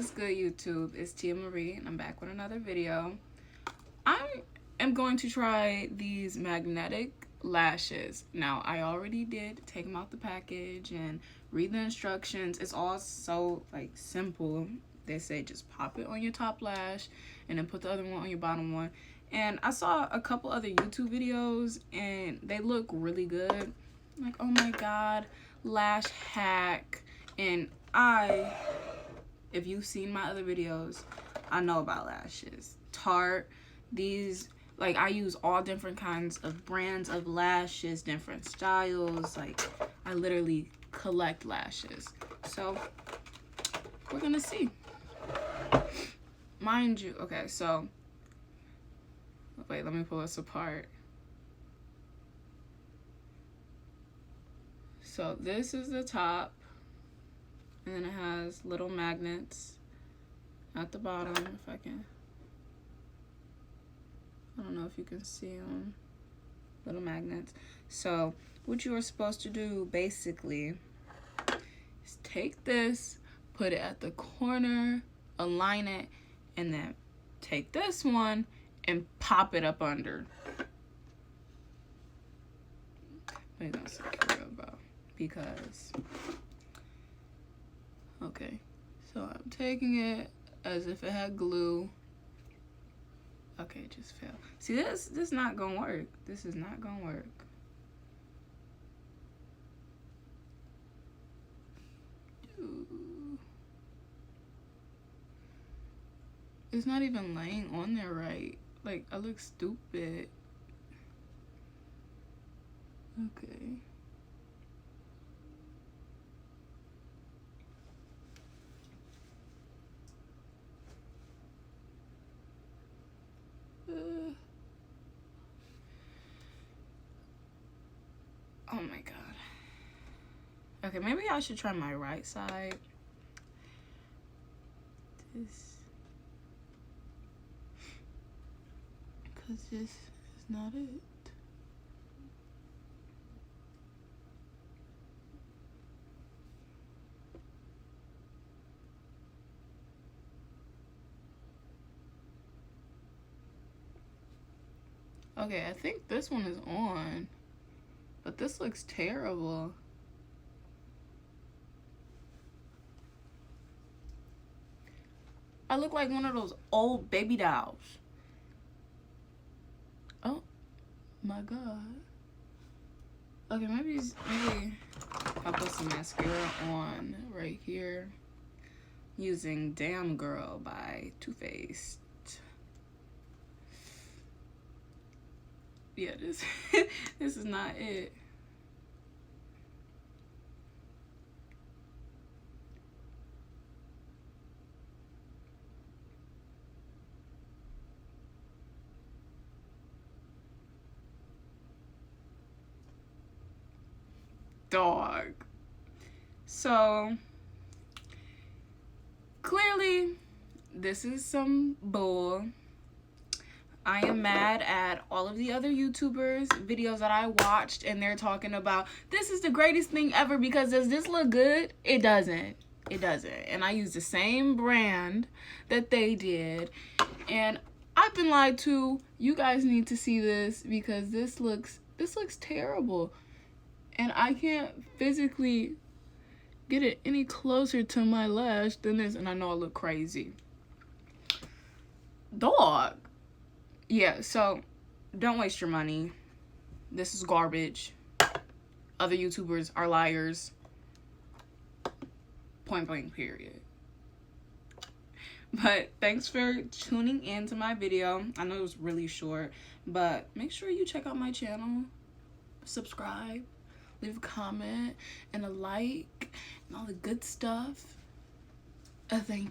What's good, YouTube? It's Tia Marie, and I'm back with another video. I am going to try these magnetic lashes. Now, I already did take them out the package and read the instructions. It's all so simple. They say just pop it on your top lash and then put the other one on your bottom one. And I saw a couple other YouTube videos and they look really good. I'm like, oh my god, lash hack. And if you've seen my other videos, I know about lashes. Tarte, these, I use all different kinds of brands of lashes, different styles. I literally collect lashes. So, we're gonna see. Mind you, okay, so, wait, let me pull this apart. So, this is the top. And then it has little magnets at the bottom, if I can. I don't know if you can see them. Little magnets. So, what you are supposed to do, basically, is take this, put it at the corner, align it, and then take this one and pop it up under. We're gonna secure it about, because... Okay, so I'm taking it as if it had glue. Okay, it just fell. See, this is not gonna work. This is not gonna work. It's not even laying on there right. I look stupid. Okay. Oh my god. Okay, maybe I should try my right side. Because this is not it. Okay, I think this one is on. But this looks terrible. I look like one of those old baby dolls. Oh my god. Okay, maybe I'll put some mascara on right here using Damn Girl by Too Faced. Yeah, this is not it. Dog. So clearly this is some bull. I am mad at all of the other YouTubers videos that I watched, and they're talking about this is the greatest thing ever because does this look good? It doesn't. It doesn't. And I use the same brand that they did, and I've been lied to. You guys need to see this because this looks terrible, and I can't physically get it any closer to my lash than this, and I know I look crazy. Dog. Yeah, so don't waste your money. This is garbage. Other YouTubers are liars. Point blank, period. But thanks for tuning in to my video. I know it was really short, but make sure you check out my channel. Subscribe, leave a comment, and a like, and all the good stuff. Thank you.